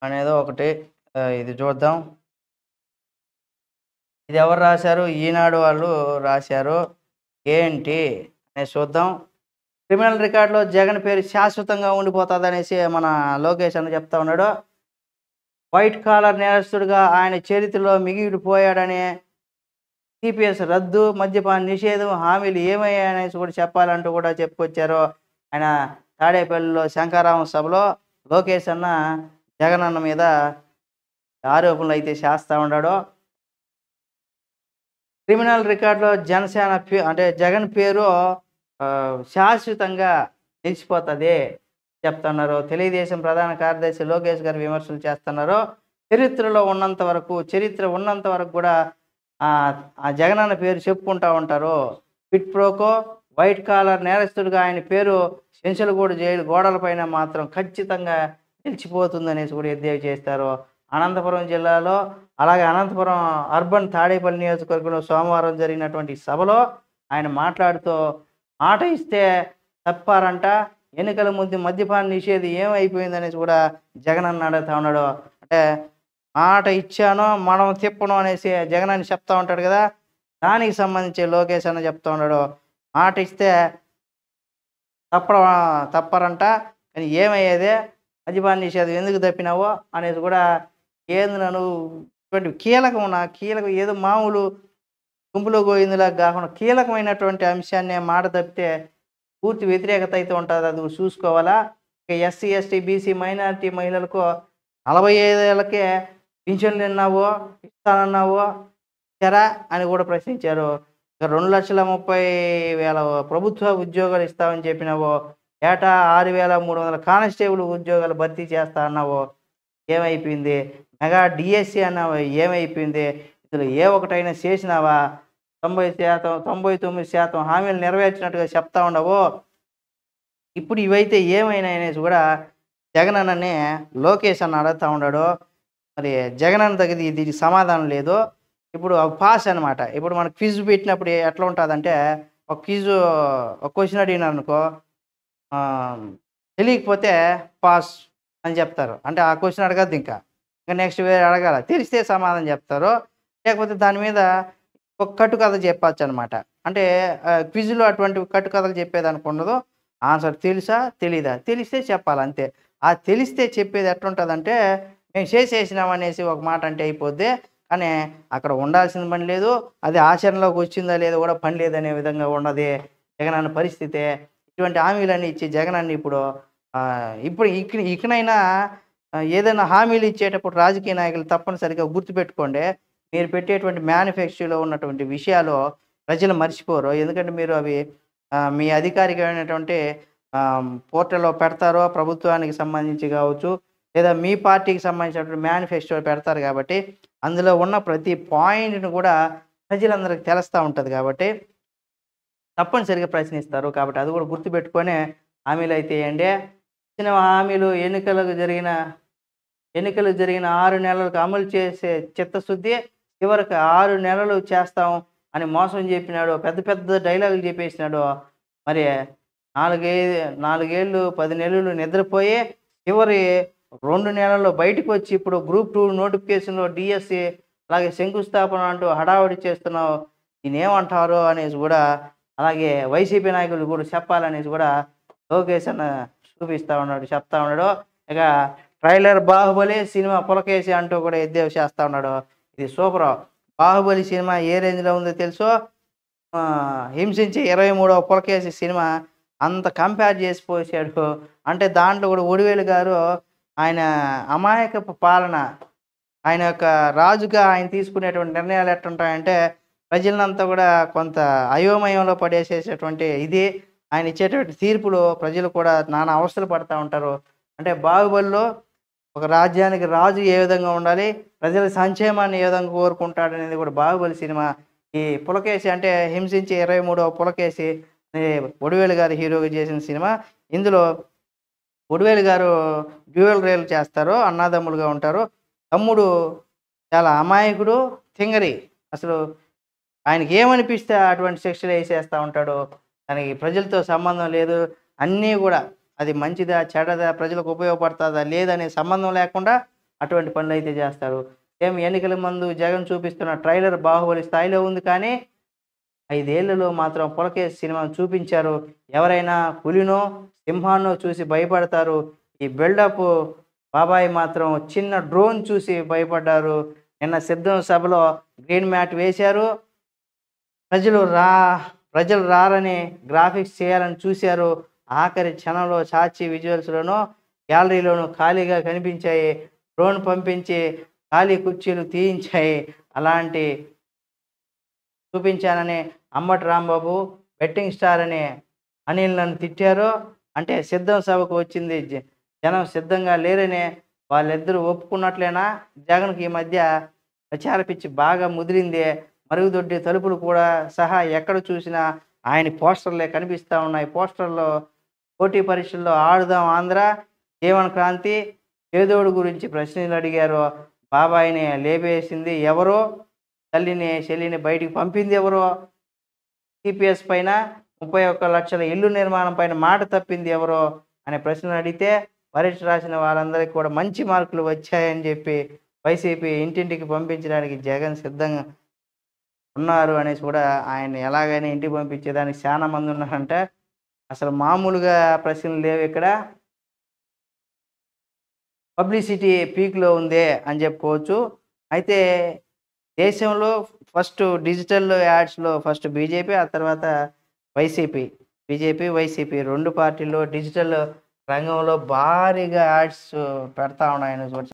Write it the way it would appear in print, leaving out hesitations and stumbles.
అనేదో ఒకటి ఇది చూద్దాం. ఇది ఎవరు రాశారు? ఈనాడు వాళ్ళు రాశారు. ఏంటి అనేది చూద్దాం. క్రిమినల్ రికార్డ్‌లో జగన్ పేరు శాశ్వతంగా ఉండిపోతాదనేసి మన లోకేష్ అన్న చెప్తా ఉన్నాడు. వైట్ కాలర్ నేరస్తుడిగా ఆయన చరిత్రలో మిగిలిపోయాడని సిపిఎస్ రద్దు, మద్యపాన నిషేధం హామీలు ఏమయ్యాయనేసి కూడా చెప్పాలంటూ కూడా చెప్పుకొచ్చారు. ఆయన తాడేపల్లిలో శంఖారావం సభలో లోకేష్ అన్న జగన్ అన్న మీద ఆరోపణలైతే చేస్తా ఉన్నాడు. క్రిమినల్ రికార్డ్‌లో జనసేన అంటే జగన్ పేరు శాశ్వతంగా నిలిచిపోతది చెప్తున్నారు. తెలుగుదేశం ప్రధాన కార్యదర్శి లోకేష్ గారు విమర్శలు చేస్తున్నారు. చరిత్ర ఉన్నంత వరకు కూడా ఆ జగనన్న పేరు చెప్పుకుంటా ఉంటారు. క్విడ్ ప్రోకో వైట్ కాలర్ నేరస్తుడిగా ఆయన పేరు చెంచలగూడ జైలు గోడలపైన మాత్రం ఖచ్చితంగా నిలిచిపోతుందనేసి కూడా ఎద్దేవా చేస్తారు. అనంతపురం జిల్లాలో అలాగే అనంతపురం అర్బన్ తాడేపల్లి నియోజకవర్గంలో సోమవారం జరిగినటువంటి సభలో ఆయన మాట్లాడుతూ మాట ఇస్తే తప్పారంట, ఎన్నికల ముందు మద్యపాన నిషేధం ఏమైపోయిందనేసి కూడా జగనన్న అడుగుతా ఉన్నాడు. అంటే మాట ఇచ్చాను మనం తిప్పను అనేసి జగన్ అని చెప్తా ఉంటాడు కదా, దానికి సంబంధించి లోకేష్ అన్న చెప్తా ఉన్నాడు. మాట ఇస్తే తప్పరంట, కానీ ఏమయ్యేదే మద్యపాన నిషేధం ఎందుకు తప్పినావో అనేసి కూడా ఏంది నన్ను ఇటువంటి కీలకం ఏదో మామూలు గుంపులో గోయిందిలాగా కాకుండా కీలకమైనటువంటి అంశాన్ని మాట తప్పితే పూర్తి వ్యతిరేకత అయితే ఉంటుంది. అది చూసుకోవాలా. ఇక ఎస్సీ, ఎస్టీ, బీసీ, మైనారిటీ మహిళలకు 45 ఏళ్ళకే పింఛన్లు ఇస్తానన్నావు ఇచ్చారా అని కూడా ప్రశ్నించారు. ఇక 2,30,000 ప్రభుత్వ ఉద్యోగాలు ఇస్తామని చెప్పినావు, ఏటా 6,300 కానిస్టేబుల్ ఉద్యోగాలు భర్తీ చేస్తా అన్నావు, ఏమైపోయింది? మెగా డిఎస్సి అన్నావు, ఏమైపోయింది? ఇందులో ఏ ఒకటైనా చేసినావా? 90%, 99% హామీలు నెరవేర్చినట్టుగా చెప్తా ఉండవు. ఇప్పుడు ఇవైతే ఏమైనా అనేసి కూడా జగన్ అన్నని లోకేష్ అన్న అడుగుతా ఉన్నాడు. మరి జగన్ అన్న దగ్గర దీనికి సమాధానం లేదు. ఇప్పుడు పాస్ అనమాట. ఇప్పుడు మన క్విజ్ పెట్టినప్పుడు ఎట్లా ఉంటుందంటే, ఒక క్వశ్చన్ అడిగినారు అనుకో, తెలియకపోతే పాస్ అని చెప్తారు. అంటే ఆ క్వశ్చన్ అడగద్దు, ఇంకా నెక్స్ట్ వేరే అడగాల, తెలిస్తే సమాధానం చెప్తారు. లేకపోతే దాని మీద ఒక కట్టుకథ చెప్పచ్చు అనమాట. అంటే క్విజ్లో అటువంటి కట్టుకథలు చెప్పేదానికి ఉండదు. ఆన్సర్ తెలుసా తెలీదా, తెలిస్తే చెప్పాలి అంతే. ఆ తెలిస్తే చెప్పేది ఎట్లుంటుందంటే, మేము చేసేసినాం అనేసి ఒక మాట అంటే అయిపోద్ది, కానీ అక్కడ ఉండాల్సిన పని లేదు, అది ఆచరణలోకి వచ్చిందా లేదో కూడా పని లేదనే విధంగా ఉన్నది జగనన్న పరిస్థితి. ఇటువంటి హామీలన్నీ ఇచ్చి జగనన్న ఇప్పుడు ఇకనైనా ఏదైనా హామీలు ఇచ్చేటప్పుడు రాజకీయ నాయకులు తప్పనిసరిగా గుర్తుపెట్టుకోండి. మీరు పెట్టేటువంటి మేనిఫెస్టోలో ఉన్నటువంటి విషయాలు ప్రజలు మర్చిపోరు. ఎందుకంటే మీరు అవి మీ అధికారికమైనటువంటి పోర్టల్లో పెడతారో, ప్రభుత్వానికి సంబంధించి కావచ్చు, లేదా మీ పార్టీకి సంబంధించినటువంటి మేనిఫెస్టో పెడతారు కాబట్టి అందులో ఉన్న ప్రతి పాయింట్ను కూడా ప్రజలందరికీ తెలుస్తూ ఉంటుంది. కాబట్టి తప్పనిసరిగా ప్రశ్నిస్తారు. కాబట్టి అది కూడా గుర్తుపెట్టుకొని హామీలు అయితే వేయండి. ఇచ్చిన హామీలు ఎన్నికలు జరిగిన 6 నెలలకు అమలు చేసే చిత్తశుద్ధి, చివరికి 6 నెలలు చేస్తాం అని మోసం చెప్పినాడు. పెద్ద పెద్ద డైలాగులు చెప్పేసినాడు. మరి 4 ఏళ్ళు 10 నెలలు నిద్రపోయి చివరి 2 నెలల్లో బయటకు వచ్చి ఇప్పుడు గ్రూప్ 2 నోటిఫికేషన్లో డిఎస్సి అలాగే శంకుస్థాపన అంటూ హడావుడి చేస్తున్నావు, దీనేమంటారు అనేసి కూడా, అలాగే వైసీపీ నాయకులు కూడా చెప్పాలనేసి కూడా లోకేష్ అన్న చెప్తా ఉన్నాడు. ఇక ట్రైలర్ బాహుబలి సినిమా పులకేసి అంటూ కూడా ఎద్దేవా చేస్తూ ఉన్నాడు. ఇది సూపర్. బాహుబలి సినిమా ఏ రేంజ్లో ఉందో తెలుసో, హింసించి 23వ పులకేసి సినిమా అంత కంపేర్ చేసి పోసాడు. అంటే దాంట్లో కూడా ఒడివేలు గారు ఆయన అమాయకపు పాలన, ఆయన యొక్క రాజుగా ఆయన తీసుకునేటువంటి నిర్ణయాలు ఎట్లుంటాయంటే ప్రజలంతా కూడా కొంత అయోమయంలో పడేసేసేటువంటి ఇది ఆయన ఇచ్చేటువంటి తీర్పులు ప్రజలు కూడా నానా అవస్థలు పడుతూ ఉంటారు. అంటే బాహుబలిలో ఒక రాజ్యానికి రాజు ఏ విధంగా ఉండాలి, ప్రజల సంక్షేమాన్ని ఏ విధంగా కోరుకుంటాడు అనేది కూడా బాహుబలి సినిమా. ఈ పులకేసి అంటే హింసించి 23వ పులకేసి ఒడివేలు గారు హీరోగా చేసిన సినిమా. ఇందులో ఒడివేలు గారు డ్యూయల్ రేల్ చేస్తారు, అన్నాదమ్ములుగా ఉంటారు. తమ్ముడు చాలా అమాయకుడు, తింగరి, అసలు ఆయనకి ఏమనిపిస్తే అటువంటి శిక్షలు వేసేస్తూ ఉంటాడు. దానికి ప్రజలతో సంబంధం లేదు. అన్నీ కూడా అది మంచిదా చెడ్డదా, ప్రజలకు ఉపయోగపడుతుందా లేదనే సంబంధం లేకుండా అటువంటి పనులైతే చేస్తారు. సేమ్ ఎన్నికల ముందు జగన్ చూపిస్తున్న ట్రైలర్ 'బాహుబలి' స్థాయిలో ఉంది కానీ 5 ఏళ్లలో మాత్రం 'పులకేశి' సినిమాను చూపించారు. ఎవరైనా పులినో, సింహాన్నో చూసి భయపడతారు. ఈ బిల్డప్ బాబాయ్ మాత్రం చిన్న డ్రోన్ చూసి భయపడ్డారు. నిన్న సిద్ధం సభలో గ్రీన్ మ్యాట్ వేశారు. ప్రజలు రా ప్రజలు రారని గ్రాఫిక్స్ చేయాలని చూశారు. ఆఖరి క్షణంలో సాక్షి విజువల్స్‌లోనూ, గ్యాలరీలోనూ ఖాళీగా కనిపించాయి. డ్రోన్ పంపించి ఖాళీ కుర్చీలు తీయించాయి. అలాంటి చూపించానని అంబటి రాంబాబు, బెట్టింగ్ స్టార్ అని అనిల్ నన్ను తిట్టారు. అంటే సిద్ధం సభకు వచ్చింది జనం సిద్ధంగా లేరని వాళ్ళిద్దరూ ఒప్పుకున్నట్లేనా? జగన్‌కి ఈ మధ్య ప్రచార పిచ్చి బాగా ముదిరింది. మరుగుదొడ్డి తలుపులు కూడా సహా ఎక్కడ చూసినా ఆయన పోస్టర్లే కనిపిస్తా ఉన్నాయి. పోస్టర్‌లో పోటీ పరీక్షల్లో ఆడుదాం ఆంధ్ర, జీవన క్రాంతి, పేదోడు గురించి ప్రశ్నలు అడిగారు. బాబాయిని లేపేసింది ఎవరో? తల్లిని, చెల్లిని బయటికి పంపింది ఎవరో? టీపీఎస్ పైన 31 లక్షల ఇల్లు నిర్మాణం పైన మాట తప్పింది ఎవరో? అనే ప్రశ్నలు అడిగితే పరీక్ష రాసిన వాళ్ళందరికీ కూడా మంచి మార్కులు వచ్చాయని చెప్పి వైసీపీ ఇంటింటికి పంపించడానికి జగన్ సిద్ధంగా ఉన్నారు అనేసి కూడా ఆయన్ని ఎలాగైనా ఇంటికి పంపించేదానికి చాలా మంది ఉన్నారంటే అసలు మామూలుగా ప్రశ్నలు లేవు ఇక్కడ. పబ్లిసిటీ పీక్‌లో ఉంది అని చెప్పుకోవచ్చు. అయితే దేశంలో ఫస్ట్ డిజిటల్ యాడ్స్‌లో ఫస్ట్ బీజేపీ, ఆ తర్వాత వైసీపీ. బీజేపీ, వైసీపీ 2 పార్టీలు డిజిటల్ రంగంలో భారీగా యాడ్స్ పెడతా ఉన్నాయని